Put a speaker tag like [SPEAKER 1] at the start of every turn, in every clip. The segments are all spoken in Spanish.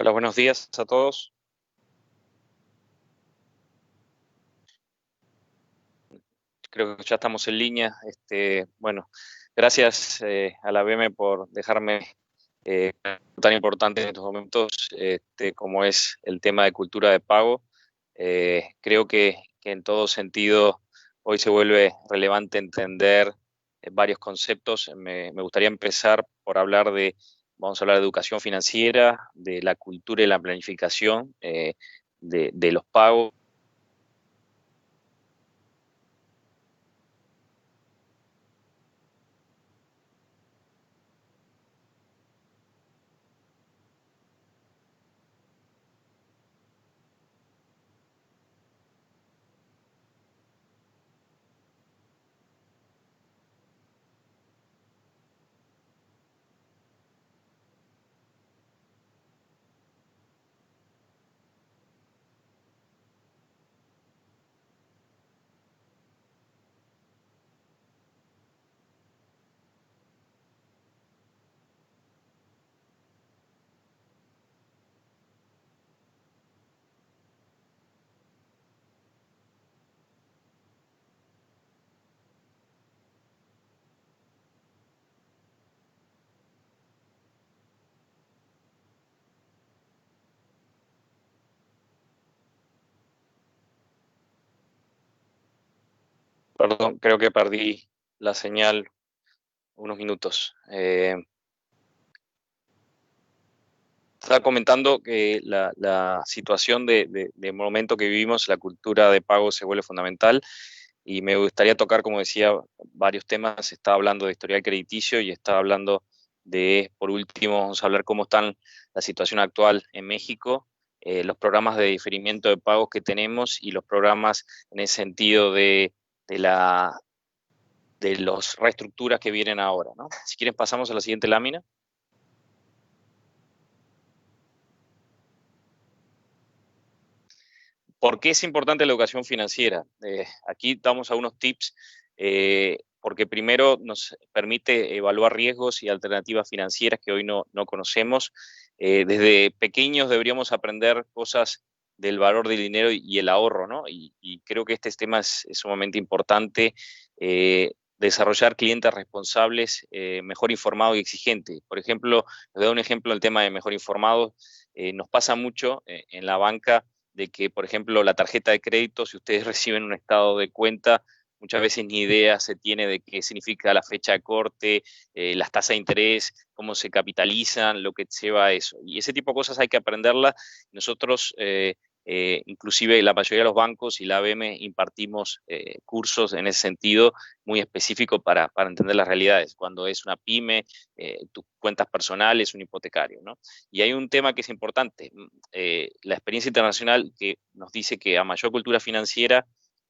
[SPEAKER 1] Hola, buenos días a todos. Creo que ya estamos en línea. Bueno, gracias a la BM por dejarme tan importante en estos momentos, como es el tema de cultura de pago. Creo que en todo sentido hoy se vuelve relevante entender varios conceptos. Me gustaría empezar por vamos a hablar de educación financiera, de la cultura y la planificación de los pagos. Perdón, creo que perdí la señal unos minutos. Estaba comentando que la situación de momento que vivimos, la cultura de pago se vuelve fundamental y me gustaría tocar, como decía, varios temas. Estaba hablando de historial crediticio y estaba hablando por último, vamos a hablar cómo está la situación actual en México, los programas de diferimiento de pagos que tenemos y los programas en ese sentido de la de las reestructuras que vienen ahora, ¿no? Si quieren pasamos a la siguiente lámina. ¿Por qué es importante la educación financiera? Aquí damos algunos tips, porque primero nos permite evaluar riesgos y alternativas financieras que hoy no conocemos. Desde pequeños deberíamos aprender cosas del valor del dinero y el ahorro, ¿no? Y creo que este tema es sumamente importante. Desarrollar clientes responsables, mejor informados y exigentes. Por ejemplo, les doy un ejemplo del tema de mejor informados. Nos pasa mucho en la banca de que, por ejemplo, la tarjeta de crédito, si ustedes reciben un estado de cuenta, muchas veces ni idea se tiene de qué significa la fecha de corte, las tasas de interés, cómo se capitalizan, lo que lleva a eso. Y ese tipo de cosas hay que aprenderlas. Nosotros, inclusive la mayoría de los bancos y la ABM impartimos cursos en ese sentido muy específicos para entender las realidades, cuando es una pyme, tus cuentas personales, un hipotecario, ¿no? Y hay un tema que es importante, la experiencia internacional que nos dice que a mayor cultura financiera,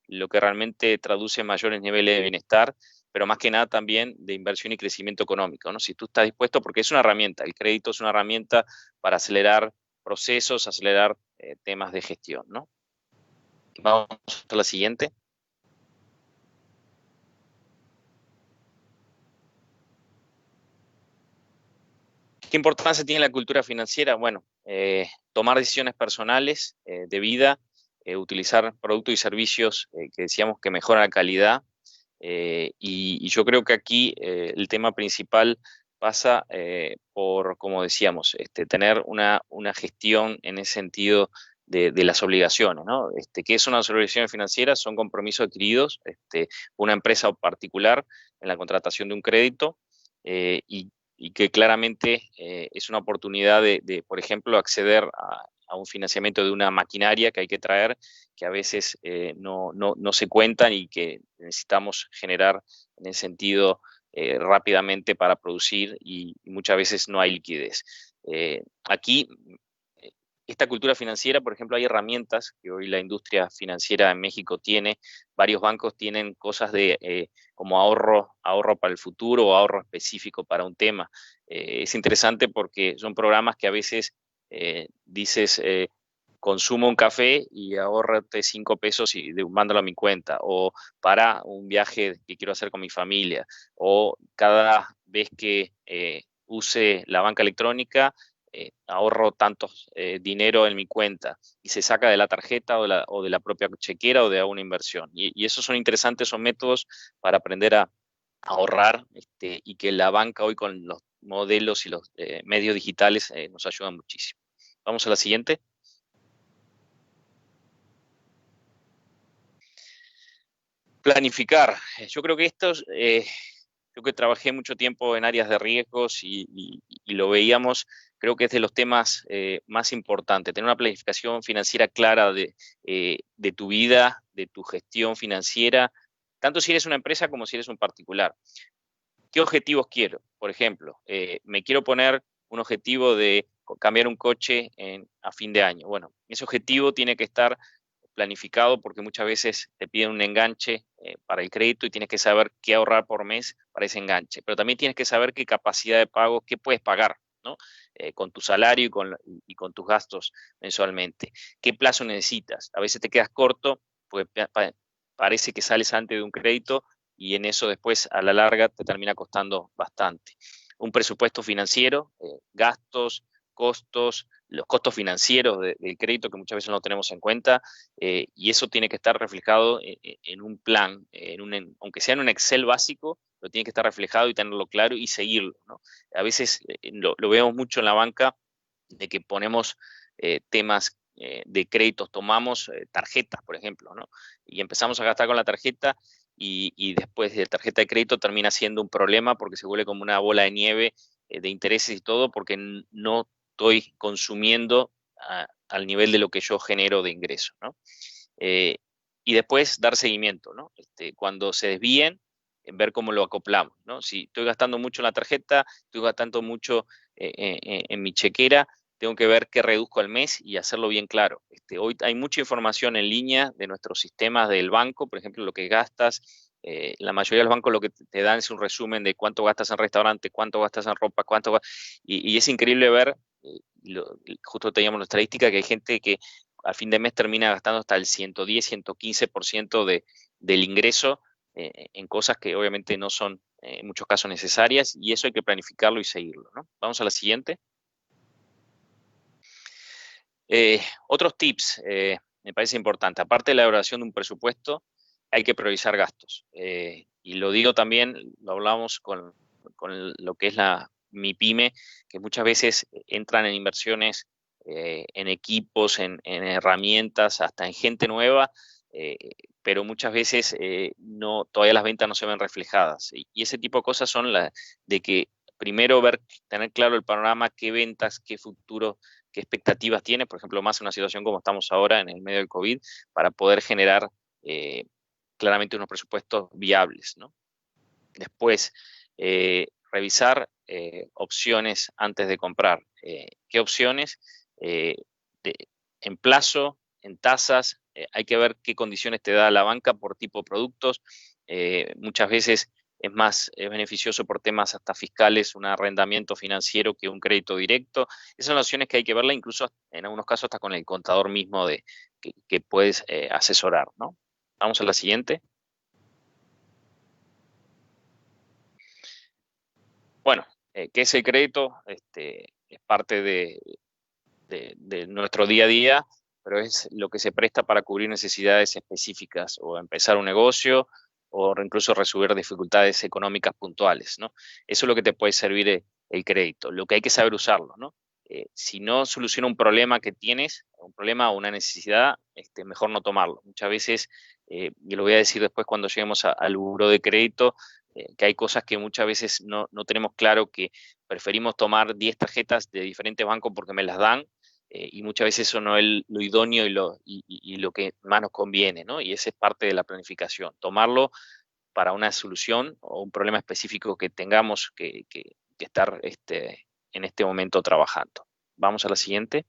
[SPEAKER 1] lo que realmente traduce mayores niveles de bienestar, pero más que nada también de inversión y crecimiento económico, ¿no? Si tú estás dispuesto, porque es una herramienta, el crédito es una herramienta para acelerar procesos, acelerar temas de gestión, ¿no? Vamos a la siguiente. ¿Qué importancia tiene la cultura financiera? Bueno, tomar decisiones personales de vida, utilizar productos y servicios que decíamos que mejoran la calidad. Y yo creo que aquí el tema principal pasa por, como decíamos, tener una gestión en ese sentido de las obligaciones, ¿no? ¿Qué son las obligaciones financieras? Son compromisos adquiridos por una empresa particular en la contratación de un crédito y que claramente es una oportunidad por ejemplo, acceder a un financiamiento de una maquinaria que hay que traer, que a veces no se cuentan y que necesitamos generar en ese sentido rápidamente para producir y muchas veces no hay liquidez. Aquí, esta cultura financiera, por ejemplo, hay herramientas que hoy la industria financiera en México tiene, varios bancos tienen cosas como ahorro para el futuro o ahorro específico para un tema. Es interesante porque son programas que a veces dices, consumo un café y ahórrate 5 pesos y mándalo a mi cuenta, o para un viaje que quiero hacer con mi familia, o cada vez que use la banca electrónica, ahorro tantos dinero en mi cuenta y se saca de la tarjeta o de la propia chequera o de alguna inversión. Y esos son interesantes, son métodos para aprender a ahorrar y que la banca hoy con los modelos y los medios digitales nos ayudan muchísimo. Vamos a la siguiente. Planificar. Yo creo que yo que trabajé mucho tiempo en áreas de riesgos y lo veíamos, creo que es de los temas más importantes, tener una planificación financiera clara de tu vida, de tu gestión financiera, tanto si eres una empresa como si eres un particular. ¿Qué objetivos quiero? Por ejemplo, me quiero poner un objetivo de cambiar un coche a fin de año. Bueno, ese objetivo tiene que estar planificado porque muchas veces te piden un enganche para el crédito y tienes que saber qué ahorrar por mes para ese enganche. Pero también tienes que saber qué capacidad de pago, qué puedes pagar, ¿no? Con tu salario y con tus gastos mensualmente. ¿Qué plazo necesitas? A veces te quedas corto, pues parece que sales antes de un crédito y en eso después a la larga te termina costando bastante. Un presupuesto financiero, gastos, costos, los costos financieros del crédito que muchas veces no tenemos en cuenta, y eso tiene que estar reflejado en un plan, aunque sea en un Excel básico, lo tiene que estar reflejado y tenerlo claro y seguirlo, ¿no? A veces lo vemos mucho en la banca de que ponemos temas de créditos, tomamos tarjetas, por ejemplo, ¿no? Y empezamos a gastar con la tarjeta y después de tarjeta de crédito termina siendo un problema porque se vuelve como una bola de nieve de intereses y todo porque no estoy consumiendo al nivel de lo que yo genero de ingreso, ¿no? Y después dar seguimiento, ¿no? Cuando se desvíen, ver cómo lo acoplamos, ¿no? Si estoy gastando mucho en la tarjeta, estoy gastando mucho en mi chequera, tengo que ver qué reduzco al mes y hacerlo bien claro. Hoy hay mucha información en línea de nuestros sistemas del banco, por ejemplo, lo que gastas. La mayoría de los bancos lo que te dan es un resumen de cuánto gastas en restaurante, cuánto gastas en ropa, y es increíble ver, justo teníamos la estadística, que hay gente que al fin de mes termina gastando hasta el 110, 115% del ingreso en cosas que obviamente no son en muchos casos necesarias, y eso hay que planificarlo y seguirlo, ¿no? Vamos a la siguiente. Otros tips me parece importante, aparte de la elaboración de un presupuesto, hay que priorizar gastos. Y lo digo también, lo hablamos con lo que es mi pyme, que muchas veces entran en inversiones en equipos, en herramientas, hasta en gente nueva, pero muchas veces todavía las ventas no se ven reflejadas. Y ese tipo de cosas son las de que primero tener claro el panorama, qué ventas, qué futuro, qué expectativas tiene, por ejemplo, más en una situación como estamos ahora en el medio del COVID, para poder generar claramente unos presupuestos viables, ¿no? Después, revisar opciones antes de comprar. ¿Qué opciones? En plazo, en tasas, hay que ver qué condiciones te da la banca por tipo de productos. Muchas veces es beneficioso por temas hasta fiscales un arrendamiento financiero que un crédito directo. Esas son las opciones que hay que verla, incluso en algunos casos hasta con el contador mismo que puedes asesorar, ¿no? Vamos a la siguiente. Bueno, ¿qué es el crédito? Es parte de nuestro día a día, pero es lo que se presta para cubrir necesidades específicas o empezar un negocio o incluso resolver dificultades económicas puntuales, ¿no? Eso es lo que te puede servir el crédito, lo que hay que saber usarlo, ¿no? Si no soluciona un problema que tienes, un problema o una necesidad, mejor no tomarlo. Muchas veces, y lo voy a decir después cuando lleguemos al buró de crédito, que hay cosas que muchas veces no tenemos claro, que preferimos tomar 10 tarjetas de diferentes bancos porque me las dan, y muchas veces eso no es lo idóneo y lo que más nos conviene, ¿no? Y esa es parte de la planificación, tomarlo para una solución o un problema específico que tengamos que estar en este momento trabajando. Vamos a la siguiente.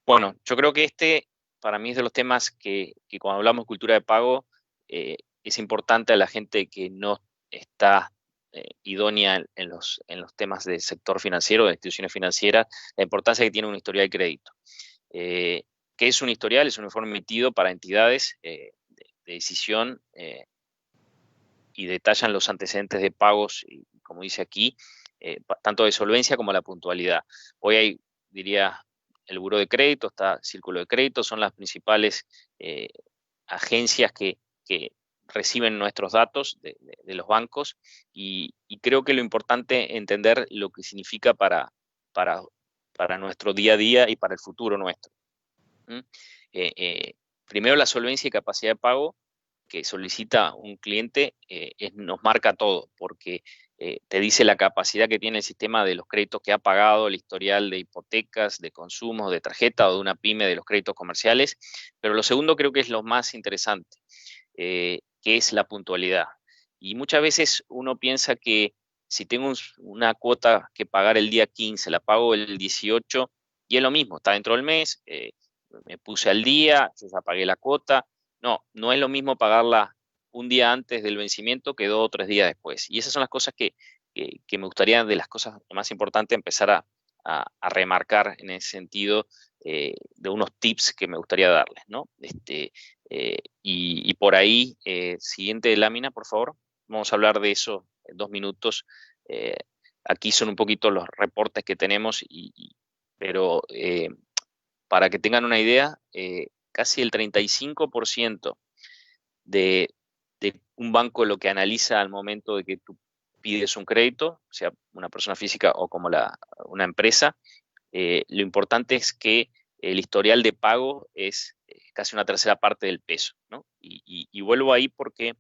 [SPEAKER 1] Bueno, yo creo que para mí es de los temas que cuando hablamos de cultura de pago, es importante a la gente que no está idónea en los temas del sector financiero, de instituciones financieras, la importancia que tiene un historial de crédito. ¿Qué es un historial? Es un informe emitido para entidades de decisión y detallan los antecedentes de pagos, y, como dice aquí, tanto de solvencia como la puntualidad. Hoy hay, diría, el Buró de Crédito, está Círculo de Crédito, son las principales agencias que reciben nuestros datos de los bancos y creo que lo importante es entender lo que significa para nuestro día a día y para el futuro nuestro. Primero, la solvencia y capacidad de pago que solicita un cliente nos marca todo, porque te dice la capacidad que tiene el sistema de los créditos que ha pagado, el historial de hipotecas, de consumos, de tarjeta o de una pyme de los créditos comerciales. Pero lo segundo creo que es lo más interesante, que es la puntualidad. Y muchas veces uno piensa que si tengo una cuota que pagar el día 15, la pago el 18, y es lo mismo, está dentro del mes, me puse al día, yo ya pagué la cuota. No, no es lo mismo pagarla un día antes del vencimiento que 2 o 3 días después. Y esas son las cosas que me gustaría, de las cosas más importantes, empezar a remarcar en ese sentido, de unos tips que me gustaría darles, ¿no? Y por ahí, siguiente lámina, por favor. Vamos a hablar de eso en 2 minutos. Eh, Aquí son un poquito los reportes que tenemos, pero para que tengan una idea, casi el 35% de, de un banco lo que analiza al momento de que tú pides un crédito, sea una persona física o como una empresa, lo importante es que el historial de pago es casi una tercera parte del peso, ¿no? Y vuelvo ahí porque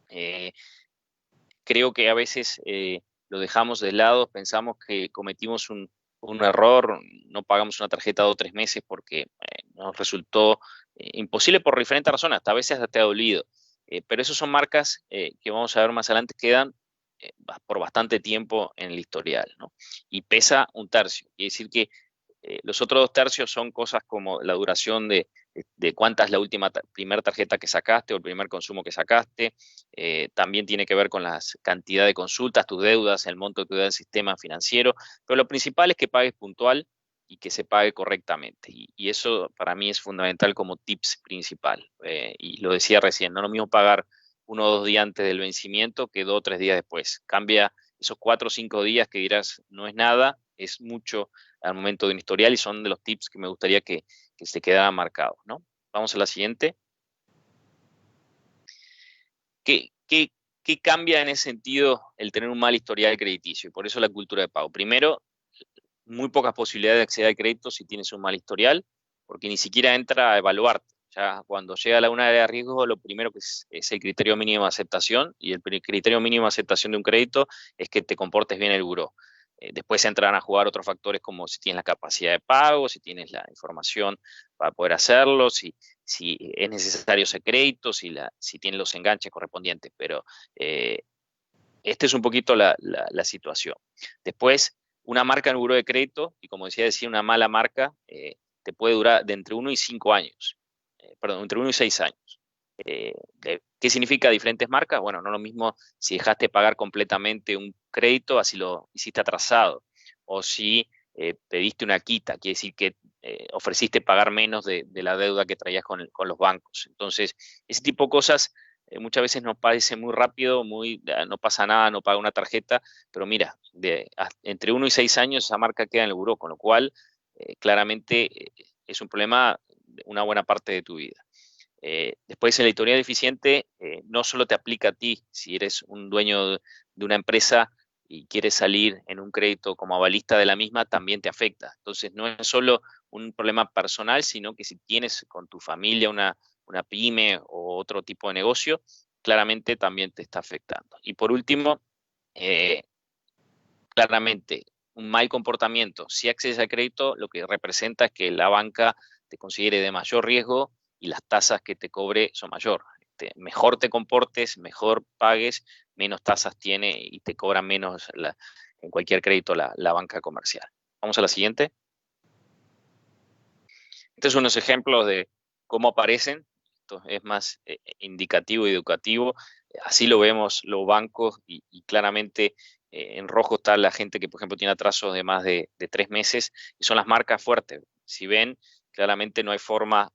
[SPEAKER 1] eh, creo que a veces lo dejamos de lado, pensamos que cometimos un error, no pagamos una tarjeta 2 o 3 meses porque nos resultó imposible por diferentes razones, hasta a veces hasta te ha dolido. Pero esas son marcas que vamos a ver más adelante, quedan por bastante tiempo en el historial, ¿no? Y pesa un tercio. Quiere decir que los otros 2 tercios son cosas como la duración de cuánta es la última primera tarjeta que sacaste o el primer consumo que sacaste. También tiene que ver con la cantidad de consultas, tus deudas, el monto que te da el sistema financiero. Pero lo principal es que pagues puntual y que se pague correctamente. Y eso para mí es fundamental como tips principal. Y lo decía recién, no es lo mismo pagar 1 o 2 días antes del vencimiento que 2 o 3 días después. Cambia esos 4 o 5 días que dirás no es nada, es mucho al momento de un historial y son de los tips que me gustaría que se quedaran marcados, ¿no? Vamos a la siguiente. ¿Qué cambia en ese sentido el tener un mal historial crediticio? Y por eso la cultura de pago. Primero, muy pocas posibilidades de acceder al crédito si tienes un mal historial, porque ni siquiera entra a evaluarte. Ya cuando llega a una área de riesgo, lo primero que es el criterio mínimo de aceptación, y el criterio mínimo de aceptación de un crédito es que te comportes bien el buró. Después entran a jugar otros factores como si tienes la capacidad de pago, si tienes la información para poder hacerlo, si es necesario ese crédito, si tienes los enganches correspondientes, pero esta es un poquito la situación. Después, una marca en el buró de crédito, y como decía, una mala marca te puede durar de entre 1 y 5 años, perdón, entre 1 y 6 años. ¿Qué significa diferentes marcas? Bueno, no es lo mismo si dejaste pagar completamente un crédito, así lo hiciste atrasado, o si pediste una quita, quiere decir que ofreciste pagar menos de la deuda que traías con los bancos. Entonces, ese tipo de cosas muchas veces nos parece muy rápido, no pasa nada, no paga una tarjeta, pero mira, entre 1 y 6 años esa marca queda en el buró, con lo cual claramente es un problema de una buena parte de tu vida. Después, el editorial deficiente no solo te aplica a ti, si eres un dueño de una empresa y quieres salir en un crédito como avalista de la misma, también te afecta. Entonces, no es solo un problema personal, sino que si tienes con tu familia una pyme o otro tipo de negocio, claramente también te está afectando. Y por último, claramente, un mal comportamiento, si accedes al crédito, lo que representa es que la banca te considere de mayor riesgo y las tasas que te cobre son mayor. Mejor te comportes, mejor pagues, menos tasas tiene y te cobra menos en cualquier crédito la banca comercial. Vamos a la siguiente. Estos son unos ejemplos de cómo aparecen. Esto es más indicativo y educativo. Así lo vemos los bancos y claramente en rojo está la gente que, por ejemplo, tiene atrasos de más de 3 meses y son las marcas fuertes. Si ven, claramente no hay forma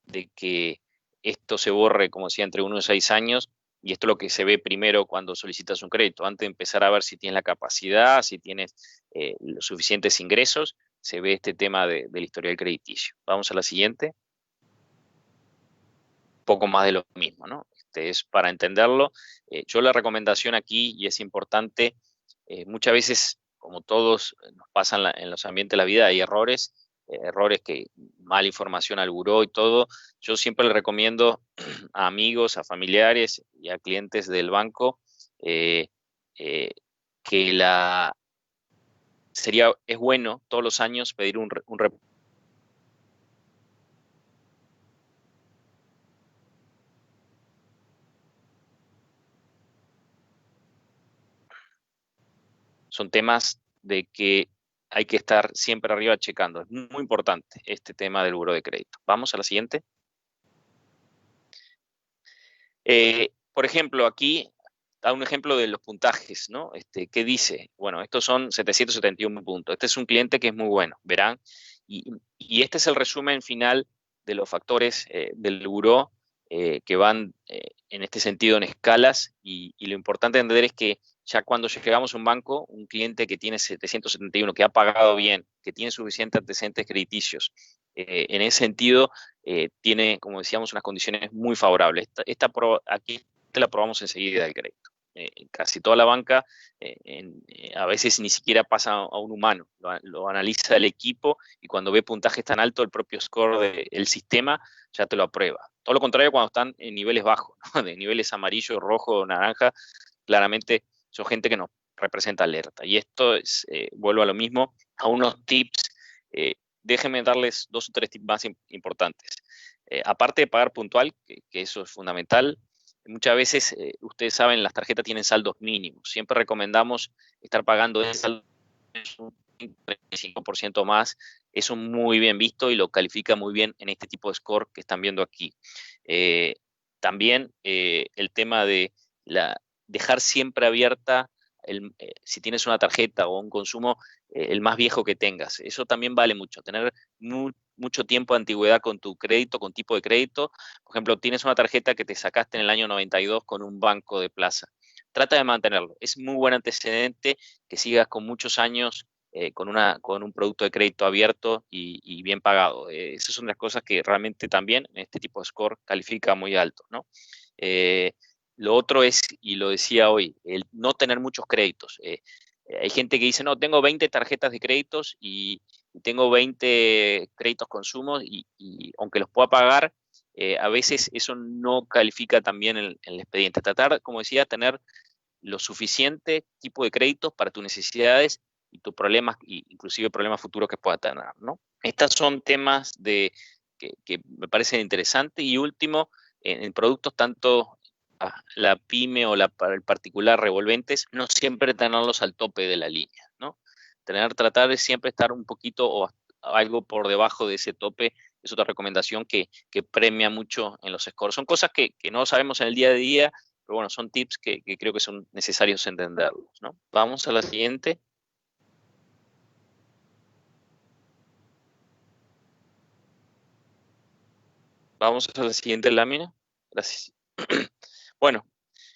[SPEAKER 1] de que esto se borre, como decía, entre 1 y 6 años, y esto es lo que se ve primero cuando solicitas un crédito, antes de empezar a ver si tienes la capacidad, si tienes los suficientes ingresos, se ve este tema del historial crediticio. Vamos a la siguiente. Poco más de lo mismo, ¿no? Es para entenderlo. Yo la recomendación aquí, y es importante, muchas veces, como todos nos pasan en los ambientes de la vida, hay errores que mala información al buró y todo. Yo siempre le recomiendo a amigos, a familiares y a clientes del banco eh, eh, que es bueno todos los años pedir un reporte. Son temas de que hay que estar siempre arriba checando. Es muy importante este tema del buró de crédito. Vamos a la siguiente. Por ejemplo, aquí da un ejemplo de los puntajes, ¿no? ¿Qué dice? Bueno, estos son 771 puntos. Este es un cliente que es muy bueno, verán. Y este es el resumen final de los factores del buró que van en este sentido en escalas. Y lo importante entender es que ya cuando llegamos a un banco, un cliente que tiene 771, que ha pagado bien, que tiene suficientes antecedentes crediticios, en ese sentido tiene, como decíamos, unas condiciones muy favorables. Aquí te la probamos enseguida del crédito. Casi toda la banca a veces ni siquiera pasa a un humano, lo analiza el equipo y cuando ve puntajes tan altos, el propio score del sistema ya te lo aprueba. Todo lo contrario cuando están en niveles bajos, ¿no? De niveles amarillo, rojo, naranja, claramente son gente que nos representa alerta. Y esto es, vuelvo a lo mismo, a unos tips. Déjenme darles 2 o 3 tips más importantes. Aparte de pagar puntual, que eso es fundamental, muchas veces, ustedes saben, las tarjetas tienen saldos mínimos. Siempre recomendamos estar pagando ese saldo un 35% más. Eso muy bien visto y lo califica muy bien en este tipo de score que están viendo aquí. También el tema de dejar siempre abierta si tienes una tarjeta o un consumo, el más viejo que tengas. Eso también vale mucho, tener mucho tiempo de antigüedad con tu crédito, con tipo de crédito. Por ejemplo, tienes una tarjeta que te sacaste en el año 92 con un banco de plaza. Trata de mantenerlo. Es muy buen antecedente que sigas con muchos años con un producto de crédito abierto y bien pagado. Esas son las cosas que realmente también en este tipo de score califica muy alto, ¿no? Lo otro es, y lo decía hoy, el no tener muchos créditos. Hay gente que dice, no, tengo 20 tarjetas de créditos y tengo 20 créditos consumos y aunque los pueda pagar, a veces eso no califica también en el expediente. Tratar, como decía, tener lo suficiente tipo de créditos para tus necesidades y tus problemas, inclusive problemas futuros que puedas tener, ¿no? Estos son temas que me parecen interesantes. Y último, en productos tanto la pyme o para el particular revolventes, no siempre tenerlos al tope de la línea, ¿no? Tratar de siempre estar un poquito o algo por debajo de ese tope es otra recomendación que premia mucho en los scores. Son cosas que no sabemos en el día a día, pero bueno, son tips que creo que son necesarios entenderlos, ¿no? Vamos a la siguiente. Vamos a la siguiente lámina. Gracias. Bueno,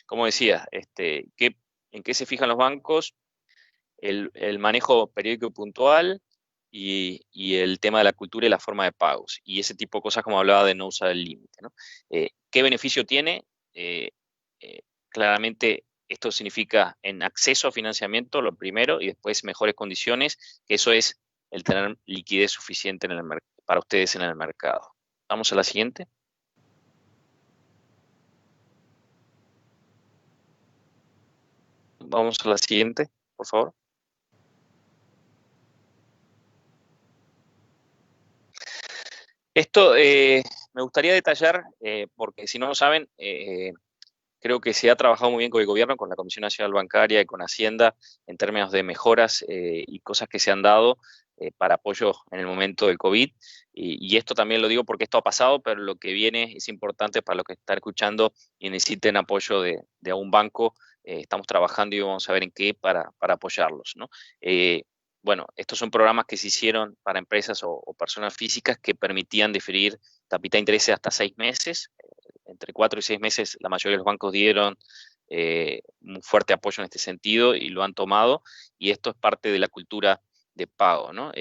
[SPEAKER 1] como decía, ¿en qué se fijan los bancos? El manejo periódico y puntual y el tema de la cultura y la forma de pagos. Y ese tipo de cosas como hablaba de no usar el límite, ¿no? ¿Qué beneficio tiene? Claramente esto significa en acceso a financiamiento, lo primero, y después mejores condiciones, que eso es el tener liquidez suficiente para ustedes en el mercado. Vamos a la siguiente. Vamos a la siguiente, por favor. Esto me gustaría detallar, porque si no lo saben, creo que se ha trabajado muy bien con el gobierno, con la Comisión Nacional Bancaria y con Hacienda en términos de mejoras y cosas que se han dado para apoyo en el momento del COVID. Y esto también lo digo porque esto ha pasado, pero lo que viene es importante para los que están escuchando y necesiten apoyo de un banco. Estamos trabajando y vamos a ver en qué para apoyarlos, ¿no? Bueno, estos son programas que se hicieron para empresas o personas físicas que permitían diferir tapita de intereses hasta 6 meses. entre 4 y 6 meses la mayoría de los bancos dieron un fuerte apoyo en este sentido y lo han tomado, y esto es parte de la cultura de pago, ¿no?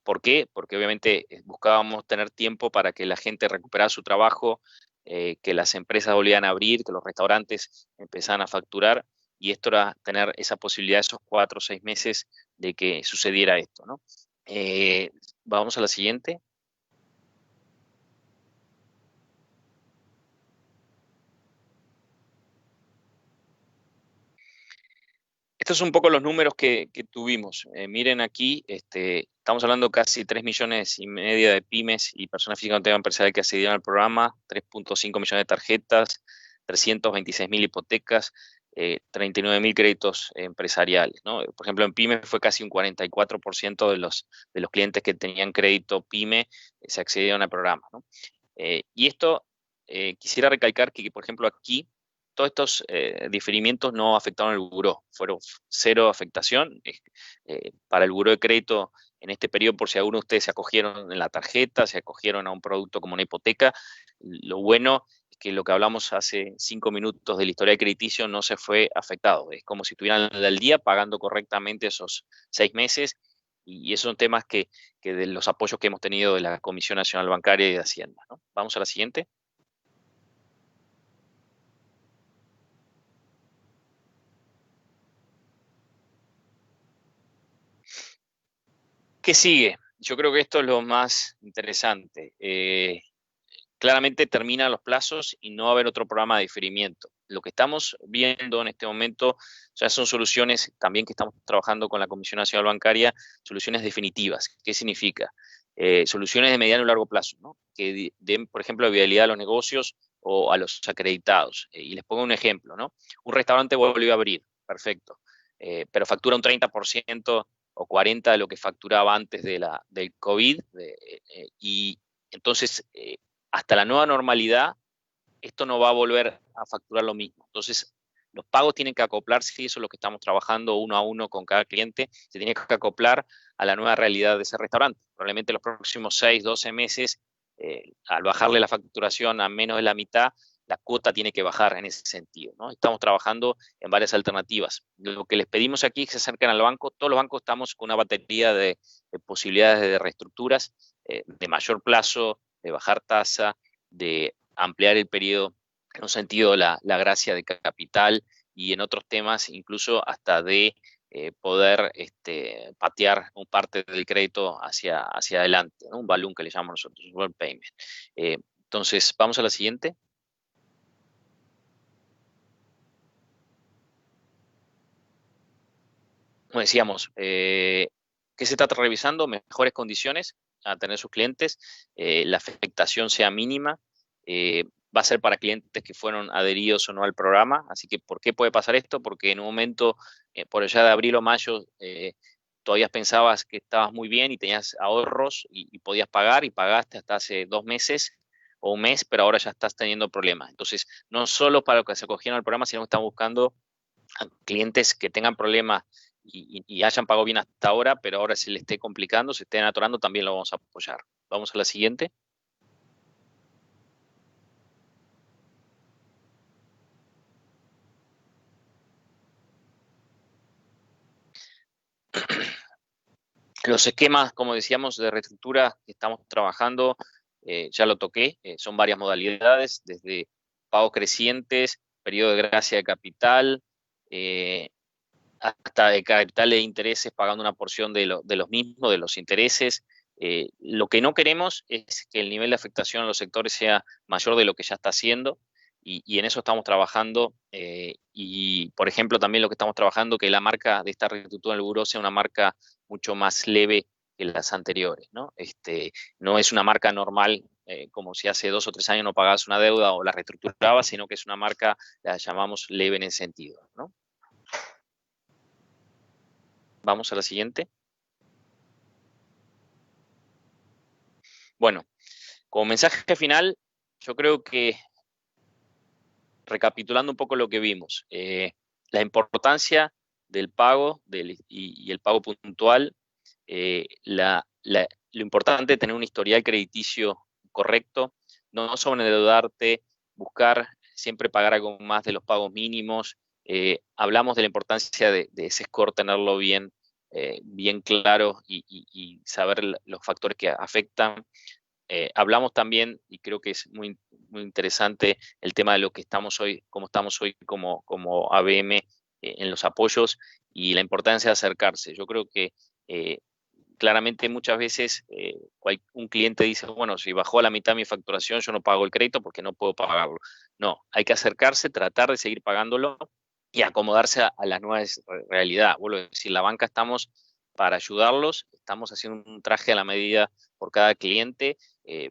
[SPEAKER 1] ¿Por qué? Porque obviamente buscábamos tener tiempo para que la gente recuperara su trabajo, que las empresas volvieran a abrir, que los restaurantes empezaran a facturar, y esto era tener esa posibilidad, esos 4 o 6 meses de que sucediera esto, ¿no? Vamos a la siguiente. Estos son un poco los números que tuvimos. Miren aquí, estamos hablando casi 3,5 millones de pymes y personas físicas no tengan empresarial que accedieron al programa, 3,5 millones de tarjetas, 326.000 hipotecas, 39.000 créditos empresariales, ¿no? Por ejemplo, en pyme fue casi un 44% de los clientes que tenían crédito pyme se accedieron al programa, ¿no? Y esto, quisiera recalcar que, por ejemplo, aquí, todos estos diferimientos no afectaron al buró, fueron cero afectación. Para el buró de crédito, en este periodo, por si alguno de ustedes se acogieron en la tarjeta, se acogieron a un producto como una hipoteca, lo bueno es que lo que hablamos hace 5 minutos del historial crediticio no se fue afectado. Es como si estuvieran al día pagando correctamente esos 6 meses, y esos son temas que de los apoyos que hemos tenido de la Comisión Nacional Bancaria y de Hacienda, ¿no? Vamos a la siguiente. ¿Qué sigue? Yo creo que esto es lo más interesante. Claramente terminan los plazos y no va a haber otro programa de diferimiento. Lo que estamos viendo en este momento ya son soluciones también que estamos trabajando con la Comisión Nacional Bancaria, soluciones definitivas. ¿Qué significa? Soluciones de mediano y largo plazo, ¿no? Que den, por ejemplo, viabilidad a los negocios o a los acreditados. Y les pongo un ejemplo, ¿no? Un restaurante volvió a abrir, perfecto, pero factura un 30% o 40% de lo que facturaba antes del COVID, y entonces, hasta la nueva normalidad, esto no va a volver a facturar lo mismo. Entonces, los pagos tienen que acoplarse, y eso es lo que estamos trabajando uno a uno con cada cliente, se tiene que acoplar a la nueva realidad de ese restaurante. Probablemente los próximos 6, 12 meses, al bajarle la facturación a menos de la mitad, la cuota tiene que bajar en ese sentido, ¿no? Estamos trabajando en varias alternativas. Lo que les pedimos aquí es que se acerquen al banco. Todos los bancos estamos con una batería de posibilidades de reestructuras, de mayor plazo, de bajar tasa, de ampliar el periodo, en un sentido la gracia de capital, y en otros temas incluso hasta de poder patear un parte del crédito hacia adelante, ¿no? Un balloon que le llamamos nosotros, un balloon payment. Entonces, vamos a la siguiente. Como decíamos, ¿qué se está revisando? Mejores condiciones a tener sus clientes, la afectación sea mínima, va a ser para clientes que fueron adheridos o no al programa. Así que, ¿por qué puede pasar esto? Porque en un momento, por allá de abril o mayo, todavía pensabas que estabas muy bien y tenías ahorros y podías pagar, y pagaste hasta hace 2 meses o un mes, pero ahora ya estás teniendo problemas. Entonces, no solo para los que se acogieron al programa, sino que estamos buscando a clientes que tengan problemas y hayan pagado bien hasta ahora, pero ahora se le esté complicando, se estén atorando, también lo vamos a apoyar. Vamos a la siguiente. Los esquemas, como decíamos, de reestructura que estamos trabajando, ya lo toqué, son varias modalidades, desde pagos crecientes, periodo de gracia de capital, hasta de capital de intereses, pagando una porción de los mismos, de los intereses. Lo que no queremos es que el nivel de afectación a los sectores sea mayor de lo que ya está haciendo, y en eso estamos trabajando. Y, por ejemplo, también lo que estamos trabajando, que la marca de esta reestructura del buró sea una marca mucho más leve que las anteriores, ¿no? No es una marca normal, como si hace 2 o 3 años no pagabas una deuda o la reestructurabas, sino que es una marca, la llamamos leve en ese sentido, ¿no? Vamos a la siguiente. Bueno, como mensaje final, yo creo que, recapitulando un poco lo que vimos, la importancia del pago y el pago puntual, lo importante es tener un historial crediticio correcto, no sobreendeudarte, buscar siempre pagar algo más de los pagos mínimos. Hablamos de la importancia de ese score, tenerlo bien, bien claro y saber los factores que afectan. Hablamos también, y creo que es muy, muy interesante, el tema de lo que estamos hoy, cómo estamos hoy como ABM en los apoyos y la importancia de acercarse. Yo creo que claramente muchas veces un cliente dice, bueno, si bajó a la mitad mi facturación, yo no pago el crédito porque no puedo pagarlo. No, hay que acercarse, tratar de seguir pagándolo y acomodarse a las nuevas realidades. Vuelvo a decir, la banca estamos para ayudarlos, estamos haciendo un traje a la medida por cada cliente,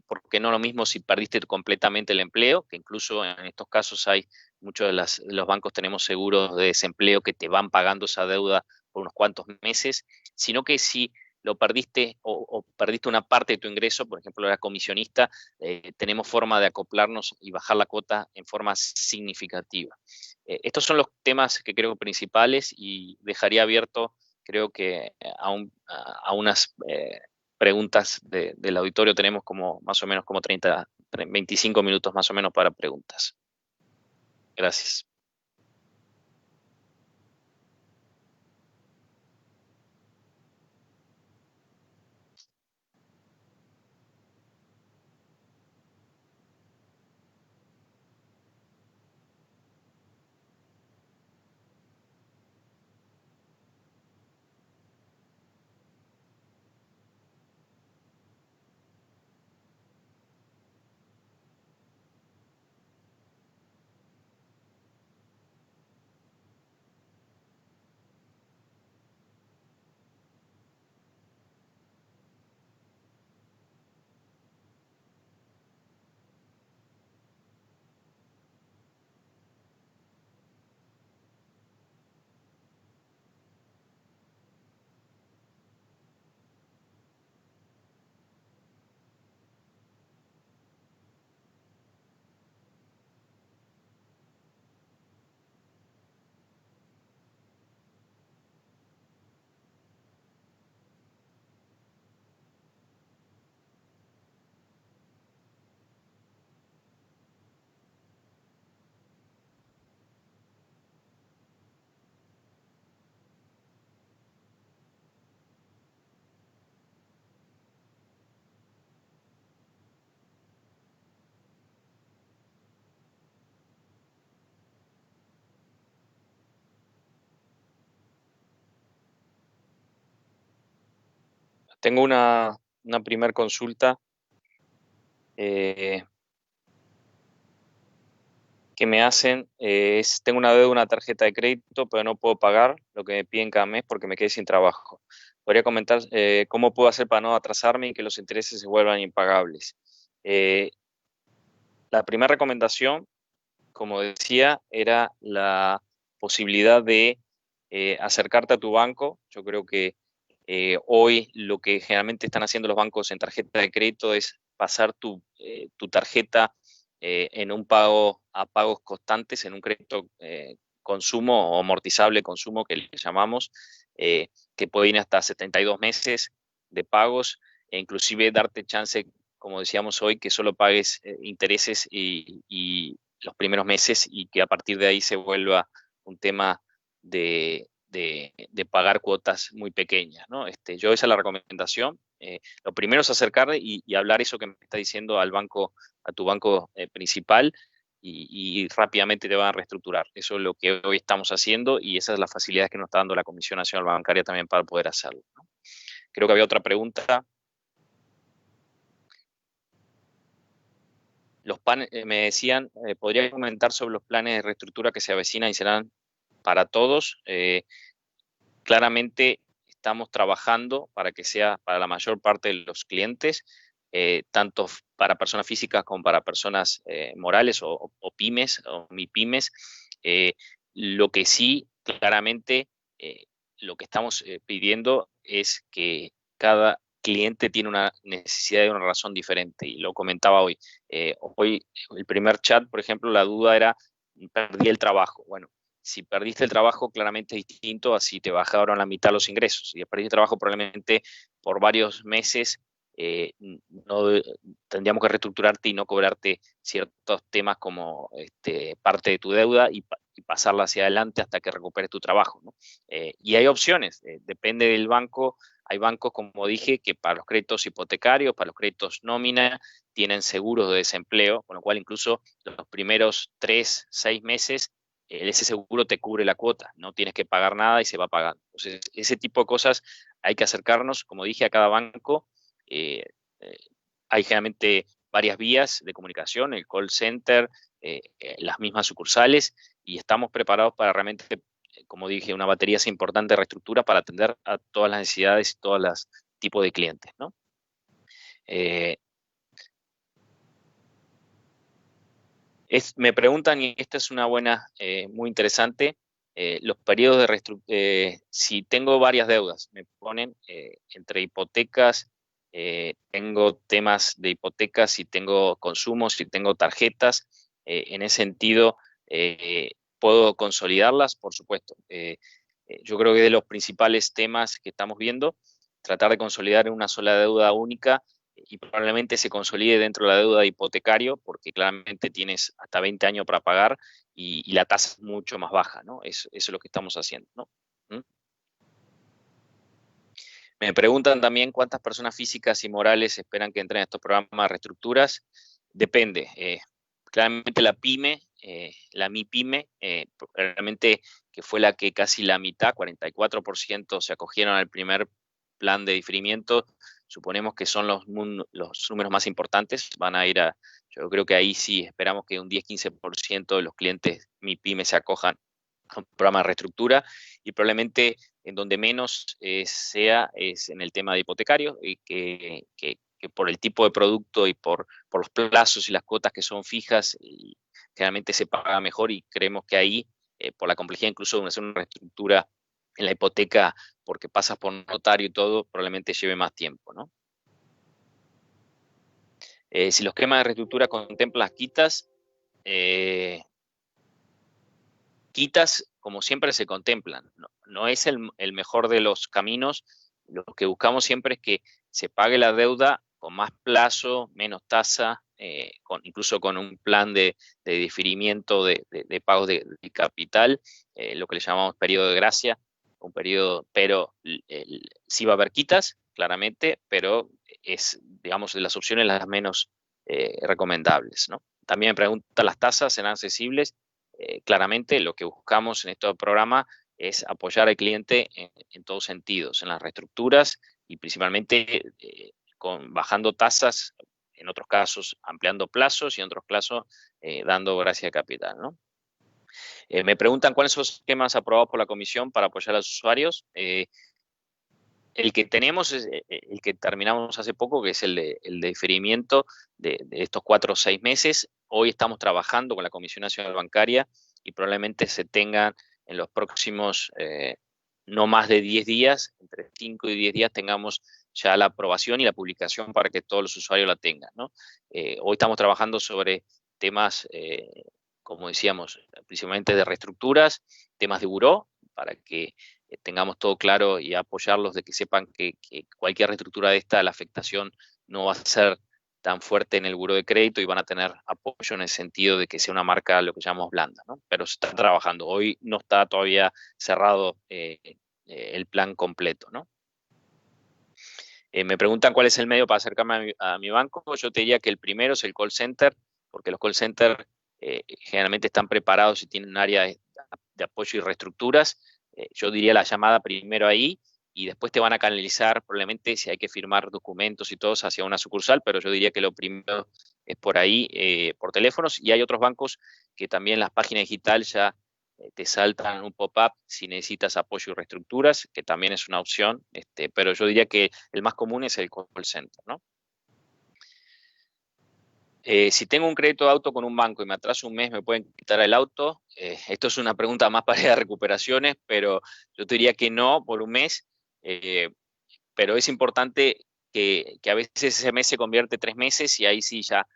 [SPEAKER 1] porque no es lo mismo si perdiste completamente el empleo, que incluso en estos casos hay muchos de los bancos tenemos seguros de desempleo que te van pagando esa deuda por unos cuantos meses, sino que si lo perdiste o perdiste una parte de tu ingreso, por ejemplo, era comisionista, tenemos forma de acoplarnos y bajar la cuota en forma significativa. Estos son los temas que creo principales y dejaría abierto, creo que a unas preguntas del auditorio. Tenemos como más o menos como 25 minutos más o menos para preguntas. Gracias. Tengo una primer consulta que me hacen. Tengo una deuda de una tarjeta de crédito, pero no puedo pagar lo que me piden cada mes porque me quedé sin trabajo. Podría comentar cómo puedo hacer para no atrasarme y que los intereses se vuelvan impagables. La primera recomendación, como decía, era la posibilidad de acercarte a tu banco. Yo creo que hoy lo que generalmente están haciendo los bancos en tarjeta de crédito es pasar tu tarjeta en un pago a pagos constantes, en un crédito consumo o amortizable consumo que le llamamos, que puede ir hasta 72 meses de pagos e inclusive darte chance, como decíamos hoy, que solo pagues intereses y los primeros meses y que a partir de ahí se vuelva un tema de pagar cuotas muy pequeñas, ¿no? Yo esa es la recomendación. Lo primero es acercar y hablar eso que me está diciendo al banco, a tu banco principal y rápidamente te van a reestructurar. Eso es lo que hoy estamos haciendo y esas son las facilidades que nos está dando la Comisión Nacional Bancaria también para poder hacerlo, ¿no? Creo que había otra pregunta. Me decían, ¿podría comentar sobre los planes de reestructura que se avecinan y serán para todos? Claramente estamos trabajando para que sea para la mayor parte de los clientes, tanto para personas físicas como para personas morales o pymes o MIPYMES. Lo que sí, claramente, lo que estamos pidiendo es que cada cliente tiene una necesidad y una razón diferente, y lo comentaba hoy. Hoy, el primer chat, por ejemplo, la duda era, perdí el trabajo. Bueno, si perdiste el trabajo, claramente es distinto a si te bajaron la mitad los ingresos. Si perdiste el trabajo, probablemente por varios meses no tendríamos que reestructurarte y no cobrarte ciertos temas como parte de tu deuda y pasarla hacia adelante hasta que recuperes tu trabajo, ¿no? Y hay opciones, depende del banco. Hay bancos, como dije, que para los créditos hipotecarios, para los créditos nómina, tienen seguros de desempleo, con lo cual incluso los primeros 3, 6 meses, ese seguro te cubre la cuota, no tienes que pagar nada y se va pagando. Entonces, ese tipo de cosas hay que acercarnos, como dije, a cada banco. eh, eh, Hay generalmente varias vías de comunicación, el call center, las mismas sucursales, y estamos preparados para realmente, como dije, una batería importante de reestructura para atender a todas las necesidades y todos los tipos de clientes, ¿no? Eh, Me preguntan, y esta es una buena, muy interesante, los periodos de reestructuración. Si tengo varias deudas, me ponen entre hipotecas, tengo temas de hipotecas, si tengo consumos, si tengo tarjetas, en ese sentido, ¿puedo consolidarlas? Por supuesto. Yo creo que de los principales temas que estamos viendo, tratar de consolidar en una sola deuda única y probablemente se consolide dentro de la deuda de hipotecario, porque claramente tienes hasta 20 años para pagar y la tasa es mucho más baja, ¿no? Eso es lo que estamos haciendo, ¿no? ¿Mm? Me preguntan también cuántas personas físicas y morales esperan que entren a estos programas de reestructuras. Depende. Claramente la PYME, la MIPYME, realmente que fue la que casi la mitad, 44% se acogieron al primer plan de diferimiento. Suponemos que son los números más importantes. Van a ir a, yo creo que ahí sí esperamos que un 10-15% de los clientes MIPYME se acojan a un programa de reestructura, y probablemente en donde menos sea es en el tema de hipotecario, y que por el tipo de producto y por los plazos y las cuotas que son fijas, y generalmente se paga mejor, y creemos que ahí, por la complejidad incluso de hacer una reestructura en la hipoteca, porque pasas por notario y todo, probablemente lleve más tiempo, ¿no? Si los esquemas de reestructura contemplan las quitas, como siempre se contemplan. No es el mejor de los caminos. Lo que buscamos siempre es que se pague la deuda con más plazo, menos tasa, incluso con un plan de diferimiento de pagos de capital, lo que le llamamos periodo de gracia, un periodo, pero sí va a haber quitas, claramente, pero es, digamos, de las opciones las menos recomendables, ¿no? También me preguntan, ¿las tasas serán accesibles? Claramente lo que buscamos en este programa es apoyar al cliente en todos sentidos, en las reestructuras y principalmente bajando tasas, en otros casos ampliando plazos y en otros casos dando gracia de capital, ¿no? Me preguntan cuáles son los esquemas aprobados por la comisión para apoyar a los usuarios. El que tenemos es el que terminamos hace poco, que es el de diferimiento de estos 4 o 6 meses. Hoy estamos trabajando con la Comisión Nacional Bancaria y probablemente se tengan en los próximos no más de 10 días, entre 5 y 10 días, tengamos ya la aprobación y la publicación para que todos los usuarios la tengan, ¿no? Hoy estamos trabajando sobre temas, como decíamos, principalmente de reestructuras, temas de buró, para que tengamos todo claro y apoyarlos de que sepan que cualquier reestructura de esta, la afectación no va a ser tan fuerte en el buró de crédito y van a tener apoyo en el sentido de que sea una marca, lo que llamamos blanda, ¿no? Pero se está trabajando. Hoy no está todavía cerrado el plan completo, ¿no? Me preguntan cuál es el medio para acercarme a mi banco. Yo te diría que el primero es el call center, porque los call centers generalmente están preparados y tienen un área de apoyo y reestructuras. Yo diría la llamada primero ahí, y después te van a canalizar probablemente si hay que firmar documentos y todo hacia una sucursal, pero yo diría que lo primero es por ahí, por teléfonos, y hay otros bancos que también las páginas digitales ya te saltan un pop-up si necesitas apoyo y reestructuras, que también es una opción, pero yo diría que el más común es el call center, ¿no? Si tengo un crédito de auto con un banco y me atraso un mes, ¿me pueden quitar el auto? Esto es una pregunta más para ir a recuperaciones, pero yo te diría que no por un mes, pero es importante que a veces ese mes se convierte en 3 meses, y ahí sí ya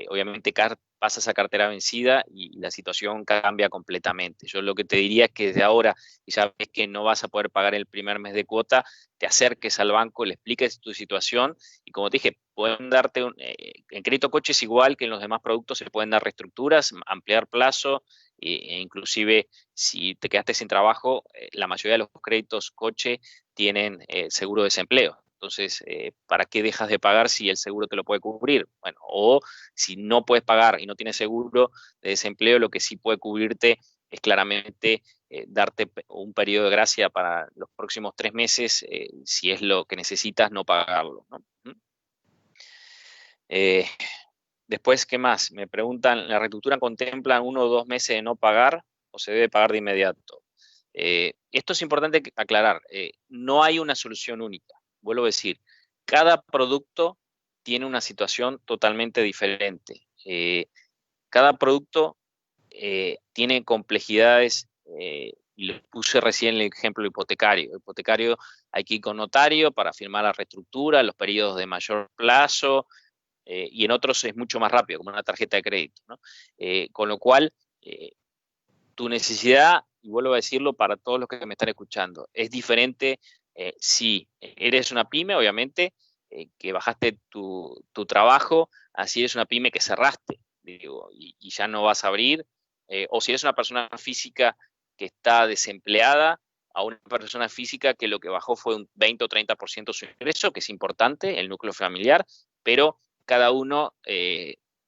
[SPEAKER 1] obviamente pasa esa cartera vencida y la situación cambia completamente. Yo lo que te diría es que desde ahora, y sabes que no vas a poder pagar el primer mes de cuota, te acerques al banco, le expliques tu situación y como te dije, pueden darte, en crédito coche es igual que en los demás productos, se pueden dar reestructuras, ampliar plazo e inclusive si te quedaste sin trabajo, la mayoría de los créditos coche tienen seguro de desempleo. Entonces, ¿para qué dejas de pagar si el seguro te lo puede cubrir? Bueno, o si no puedes pagar y no tienes seguro de desempleo, lo que sí puede cubrirte es claramente darte un periodo de gracia para los próximos 3 meses, si es lo que necesitas, no pagarlo, ¿no? Eh, Después, ¿qué más? Me preguntan, ¿la reestructura contempla 1 o 2 meses de no pagar o se debe pagar de inmediato? Esto es importante aclarar, no hay una solución única. Vuelvo a decir, cada producto tiene una situación totalmente diferente. Cada producto tiene complejidades, y lo puse recién en el ejemplo hipotecario. El hipotecario hay que ir con notario para firmar la reestructura, los periodos de mayor plazo, y en otros es mucho más rápido, como una tarjeta de crédito, ¿no? Con lo cual, tu necesidad, y vuelvo a decirlo para todos los que me están escuchando, es diferente si eres una pyme, obviamente, que bajaste tu trabajo, así es una pyme que cerraste, digo, y ya no vas a abrir, o si eres una persona física que está desempleada, a una persona física que lo que bajó fue un 20 o 30% su ingreso, que es importante, el núcleo familiar, pero cada uno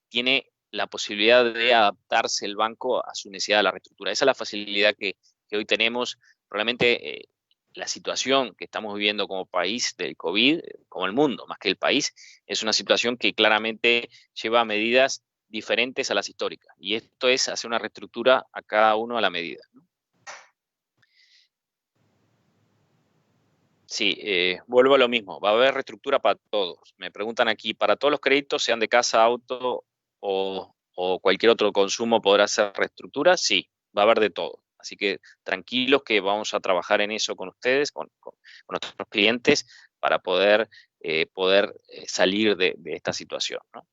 [SPEAKER 1] tiene la posibilidad de adaptarse el banco a su necesidad de la reestructura. Esa es la facilidad que hoy tenemos. Probablemente la situación que estamos viviendo como país del COVID, como el mundo, más que el país, es una situación que claramente lleva medidas diferentes a las históricas. Y esto es hacer una reestructura a cada uno a la medida, ¿no? Sí, vuelvo a lo mismo. Va a haber reestructura para todos. Me preguntan aquí, ¿para todos los créditos, sean de casa, auto o cualquier otro consumo, podrá hacer reestructura? Sí, va a haber de todo. Así que tranquilos que vamos a trabajar en eso con ustedes, con nuestros clientes, para poder salir de esta situación, ¿no?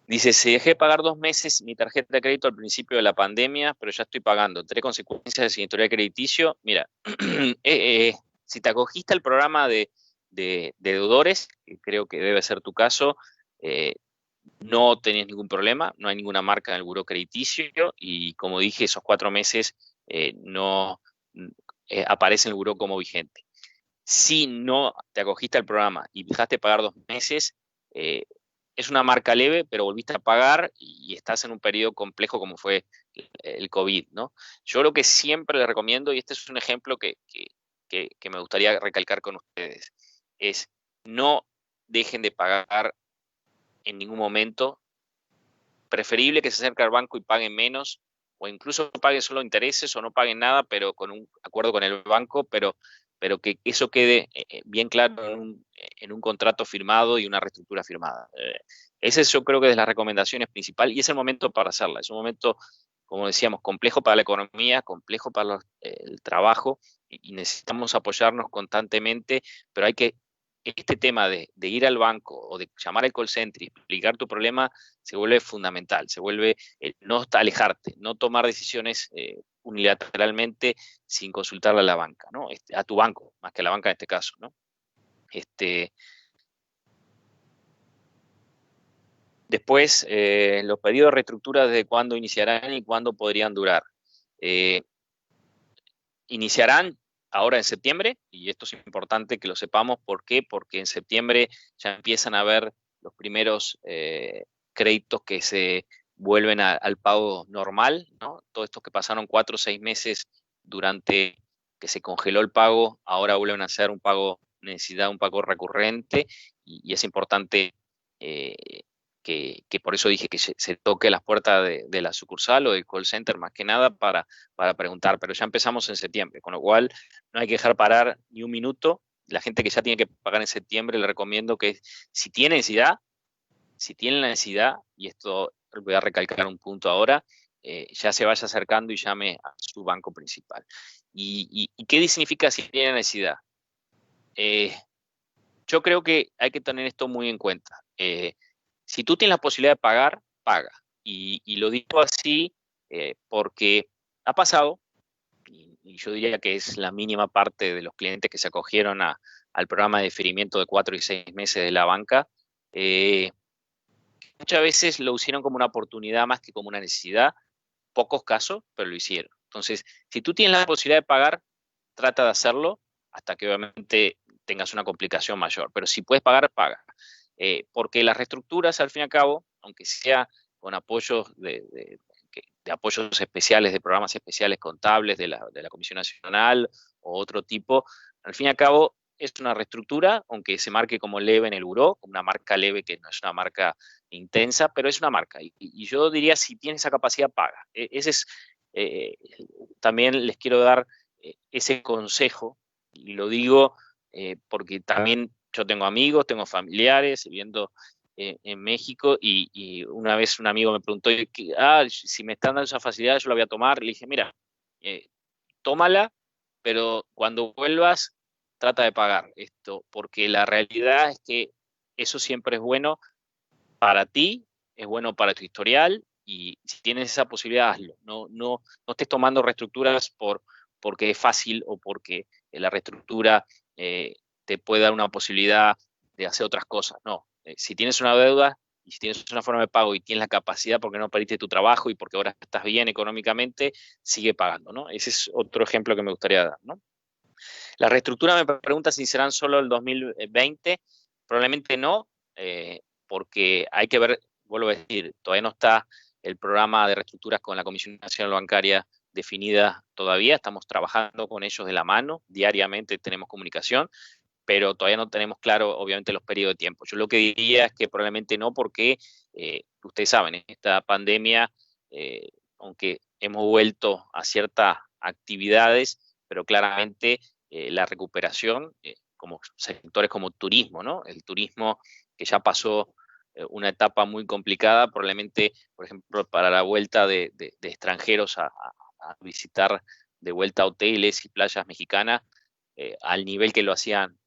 [SPEAKER 1] Dice, si dejé de pagar 2 meses mi tarjeta de crédito al principio de la pandemia, pero ya estoy pagando. ¿Tendré consecuencias sin historial crediticio? Mira, si te acogiste al programa de deudores, que creo que debe ser tu caso, no tenés ningún problema, no hay ninguna marca en el buró crediticio y como dije, esos 4 meses no aparece en el buró como vigente. Si no te acogiste al programa y dejaste de pagar 2 meses, es una marca leve, pero volviste a pagar y estás en un periodo complejo como fue el COVID, ¿no? Yo lo que siempre les recomiendo, y este es un ejemplo que me gustaría recalcar con ustedes, es no dejen de pagar en ningún momento. Preferible que se acerque al banco y paguen menos, o incluso paguen solo intereses o no paguen nada, pero con un acuerdo con el banco, pero que eso quede bien claro en un contrato firmado y una reestructura firmada. Ese yo creo que es la recomendación principal y es el momento para hacerla. Es un momento, como decíamos, complejo para la economía, complejo para el trabajo y necesitamos apoyarnos constantemente, pero hay que este tema de ir al banco o de llamar al call center y explicar tu problema se vuelve fundamental, se vuelve no alejarte, no tomar decisiones unilateralmente sin consultarle a la banca, ¿no? A tu banco, más que a la banca en este caso, ¿no? Después, los pedidos de reestructura, ¿desde cuándo iniciarán y cuándo podrían durar? Eh, Iniciarán ahora en septiembre, y esto es importante que lo sepamos. ¿Por qué? Porque en septiembre ya empiezan a haber los primeros créditos que se vuelven al pago normal, ¿no? Todos estos que pasaron 4 o 6 meses durante que se congeló el pago, ahora vuelven a ser un pago, necesidad un pago recurrente, y es importante eh, que por eso dije que se toque las puertas de la sucursal o del call center más que nada para preguntar, pero ya empezamos en septiembre, con lo cual no hay que dejar parar ni un minuto. La gente que ya tiene que pagar en septiembre, le recomiendo que si tiene la necesidad, y esto voy a recalcar un punto ahora, ya se vaya acercando y llame a su banco principal. ¿Y qué significa si tiene necesidad? Yo creo que hay que tener esto muy en cuenta. Si tú tienes la posibilidad de pagar, paga. Y lo digo así porque ha pasado, y yo diría que es la mínima parte de los clientes que se acogieron al programa de diferimiento de 4 y 6 meses de la banca, muchas veces lo hicieron como una oportunidad más que como una necesidad, pocos casos, pero lo hicieron. Entonces, si tú tienes la posibilidad de pagar, trata de hacerlo hasta que obviamente tengas una complicación mayor. Pero si puedes pagar, paga. Porque las reestructuras, al fin y al cabo, aunque sea con apoyos de apoyos especiales, de programas especiales contables de la Comisión Nacional o otro tipo, al fin y al cabo es una reestructura, aunque se marque como leve en el buró, como una marca leve que no es una marca intensa, pero es una marca. Y yo diría, si tienes esa capacidad, paga. Ese es, también les quiero dar ese consejo, y lo digo porque también yo tengo amigos, tengo familiares viviendo en México, y una vez un amigo me preguntó, si me están dando esa facilidad, yo la voy a tomar. Le dije, mira, tómala, pero cuando vuelvas, trata de pagar esto, porque la realidad es que eso siempre es bueno para ti, es bueno para tu historial, y si tienes esa posibilidad, hazlo. No estés tomando reestructuras porque es fácil o porque la reestructura te puede dar una posibilidad de hacer otras cosas. No, si tienes una deuda y si tienes una forma de pago y tienes la capacidad porque no perdiste tu trabajo y porque ahora estás bien económicamente, sigue pagando, ¿no? Ese es otro ejemplo que me gustaría dar, ¿no? La reestructura, me pregunta si serán solo el 2020, probablemente no, porque hay que ver, vuelvo a decir, todavía no está el programa de reestructuras con la Comisión Nacional Bancaria definida todavía, estamos trabajando con ellos de la mano, diariamente tenemos comunicación, pero todavía no tenemos claro, obviamente, los periodos de tiempo. Yo lo que diría es que probablemente no, porque ustedes saben, esta pandemia, aunque hemos vuelto a ciertas actividades, pero claramente la recuperación, como sectores como turismo, ¿no? El turismo que ya pasó una etapa muy complicada, probablemente, por ejemplo, para la vuelta de extranjeros a visitar de vuelta hoteles y playas mexicanas, al nivel que lo hacían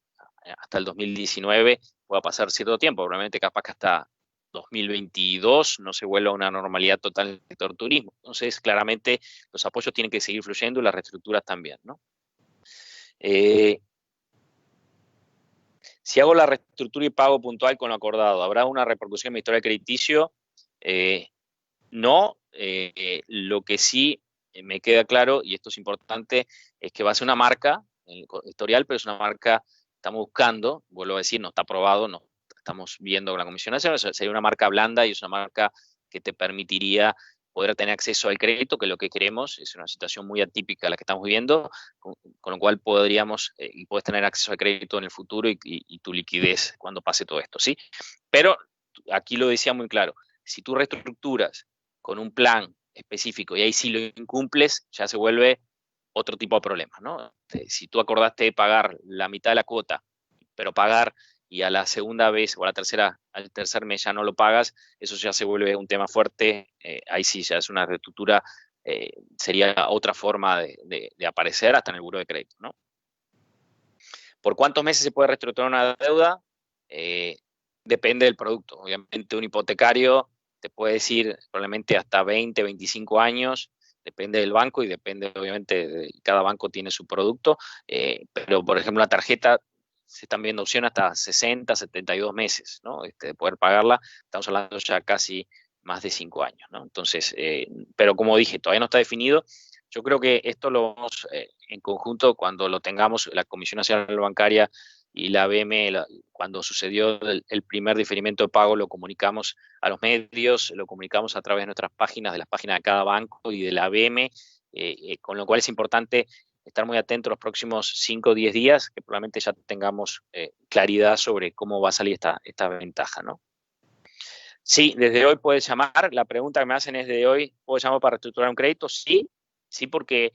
[SPEAKER 1] hasta el 2019, pueda pasar cierto tiempo, probablemente capaz que hasta 2022 no se vuelva a una normalidad total en el sector turismo. Entonces, claramente, los apoyos tienen que seguir fluyendo y las reestructuras también, ¿no? Si hago la reestructura y pago puntual con lo acordado, ¿habrá una repercusión en mi historial crediticio? No. Lo que sí me queda claro, y esto es importante, es que va a ser una marca, el historial, pero es una marca que estamos buscando, vuelvo a decir, no está aprobado, no estamos viendo con la Comisión Nacional, sería una marca blanda y es una marca que te permitiría poder tener acceso al crédito, que es lo que queremos, es una situación muy atípica la que estamos viviendo, con lo cual podríamos y puedes tener acceso al crédito en el futuro y tu liquidez cuando pase todo esto, ¿sí? Pero aquí lo decía muy claro, si tú reestructuras con un plan específico y ahí sí lo incumples, ya se vuelve otro tipo de problema, ¿no? Si tú acordaste de pagar la mitad de la cuota, pero pagar y a la segunda vez o a la tercera, al tercer mes ya no lo pagas, eso ya se vuelve un tema fuerte, ahí sí ya es una reestructura, sería otra forma de aparecer hasta en el buró de crédito, ¿no? ¿Por cuántos meses se puede reestructurar una deuda? Depende del producto. Obviamente un hipotecario te puede decir probablemente hasta 20, 25 años, depende del banco y depende, obviamente, cada banco tiene su producto, pero por ejemplo la tarjeta se están viendo opciones hasta 60, 72 meses, ¿no? De poder pagarla, estamos hablando ya casi más de 5 años, ¿no? Entonces, pero como dije, todavía no está definido. Yo creo que esto lo vamos en conjunto cuando lo tengamos, la Comisión Nacional Bancaria y la ABM, cuando sucedió el primer diferimiento de pago, lo comunicamos a los medios, lo comunicamos a través de nuestras páginas, de las páginas de cada banco y de la ABM, con lo cual es importante estar muy atentos los próximos 5 o 10 días, que probablemente ya tengamos claridad sobre cómo va a salir esta ventaja, ¿no? Sí, desde hoy puedes llamar. La pregunta que me hacen es de hoy, ¿puedo llamar para reestructurar un crédito? Sí, sí, porque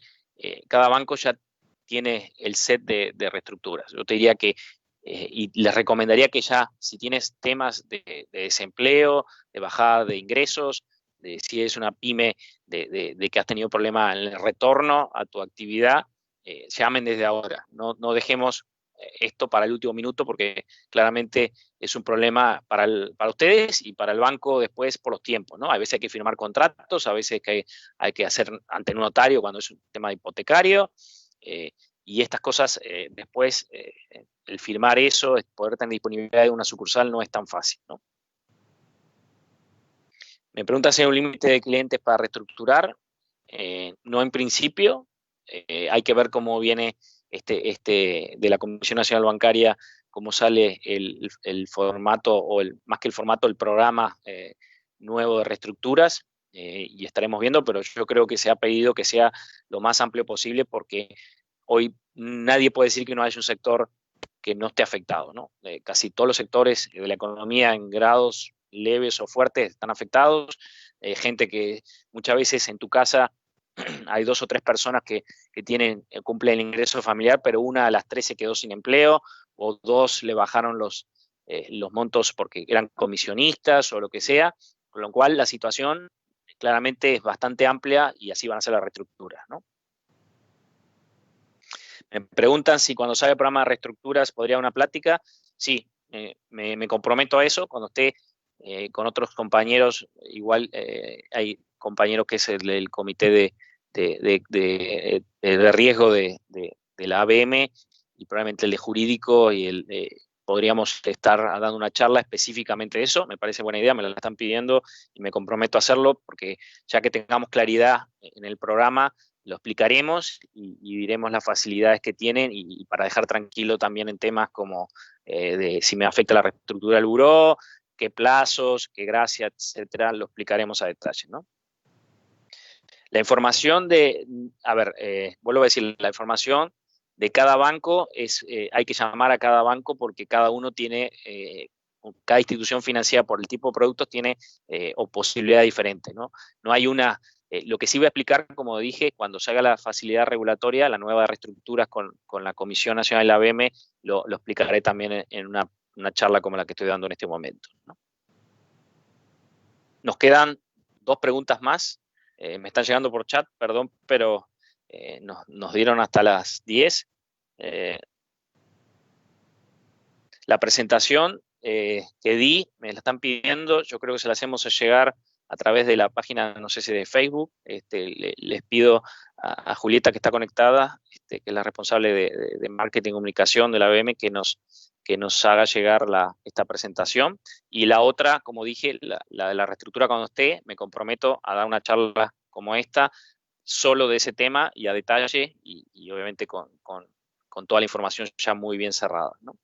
[SPEAKER 1] cada banco ya tiene el set de reestructuras. Yo te diría que, y les recomendaría que ya, si tienes temas de desempleo, de bajada de ingresos, de si es una pyme, de que has tenido problemas en el retorno a tu actividad, llamen desde ahora. No dejemos esto para el último minuto, porque claramente es un problema para ustedes y para el banco después por los tiempos, ¿no? A veces hay que firmar contratos, a veces hay que hacer ante un notario cuando es un tema hipotecario, y estas cosas después, el firmar eso, poder tener disponibilidad de una sucursal no es tan fácil, ¿no? Me pregunta si hay un límite de clientes para reestructurar. No en principio. Hay que ver cómo viene de la Comisión Nacional Bancaria, cómo sale el formato, o más que el formato, el programa nuevo de reestructuras, y estaremos viendo, pero yo creo que se ha pedido que sea lo más amplio posible, porque hoy nadie puede decir que no haya un sector que no esté afectado, ¿no? Casi todos los sectores de la economía en grados leves o fuertes están afectados. Gente que muchas veces en tu casa hay 2 o 3 personas que cumplen el ingreso familiar, pero una de las 3 se quedó sin empleo, o 2 le bajaron los montos porque eran comisionistas o lo que sea, con lo cual la situación claramente es bastante amplia y así van a ser las reestructuras, ¿no? Me preguntan si cuando salga el programa de reestructuras podría haber una plática. Sí, me comprometo a eso. Cuando esté con otros compañeros, igual hay compañeros que es el comité de riesgo de la ABM, y probablemente el de jurídico, y podríamos estar dando una charla específicamente de eso. Me parece buena idea, me la están pidiendo y me comprometo a hacerlo, porque ya que tengamos claridad en el programa, lo explicaremos y diremos las facilidades que tienen, y para dejar tranquilo también en temas como de si me afecta la reestructura del buró, qué plazos, qué gracia, etcétera, lo explicaremos a detalle, ¿no? La información vuelvo a decir, la información de cada banco hay que llamar a cada banco, porque cada uno tiene, cada institución financiera por el tipo de productos tiene o posibilidad diferente, ¿no? No hay una. Lo que sí voy a explicar, como dije, cuando se haga la facilidad regulatoria, la nueva de reestructuras con la Comisión Nacional de la ABM, lo explicaré también en una charla como la que estoy dando en este momento, ¿no? Nos quedan 2 preguntas más. Me están llegando por chat, perdón, pero nos dieron hasta las 10. La presentación que di, me la están pidiendo, yo creo que se la hacemos llegar a través de la página, no sé si de Facebook. Les pido a Julieta, que está conectada, que es la responsable de marketing y comunicación de la ABM, que nos haga llegar esta presentación. Y la otra, como dije, la de la reestructura, cuando esté, me comprometo a dar una charla como esta, solo de ese tema y a detalle, y obviamente con toda la información ya muy bien cerrada, ¿no?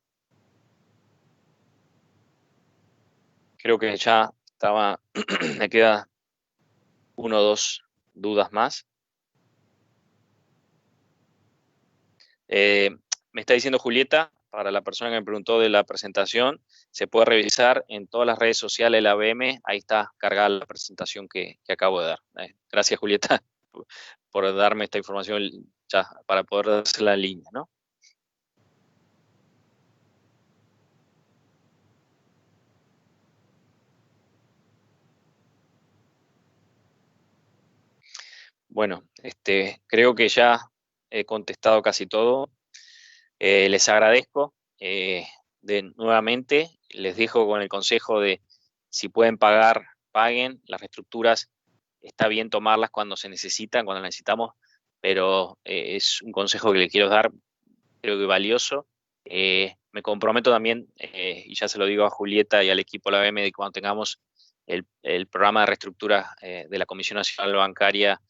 [SPEAKER 1] Creo que ya estaba, me queda 1 o 2 dudas más. Me está diciendo Julieta, para la persona que me preguntó de la presentación, se puede revisar en todas las redes sociales de la ABM, ahí está cargada la presentación que acabo de dar. Gracias, Julieta, por darme esta información ya para poder hacerla en línea, ¿no? Bueno, creo que ya he contestado casi todo. Les agradezco nuevamente. Les dejo con el consejo de, si pueden pagar, paguen. Las reestructuras está bien tomarlas cuando se necesitan, cuando las necesitamos, pero es un consejo que les quiero dar, creo que valioso. Me comprometo también, y ya se lo digo a Julieta y al equipo de la ABM, de que cuando tengamos el programa de reestructura de la Comisión Nacional Bancaria,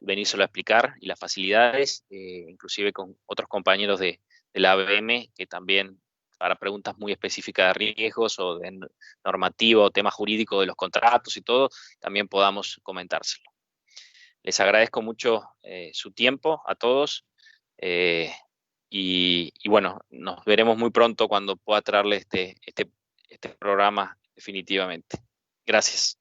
[SPEAKER 1] venírselo a explicar, y las facilidades, inclusive con otros compañeros de la ABM, que también para preguntas muy específicas de riesgos o de normativa o tema jurídico de los contratos y todo, también podamos comentárselo. Les agradezco mucho su tiempo a todos, y bueno, nos veremos muy pronto cuando pueda traerle este programa definitivamente. Gracias.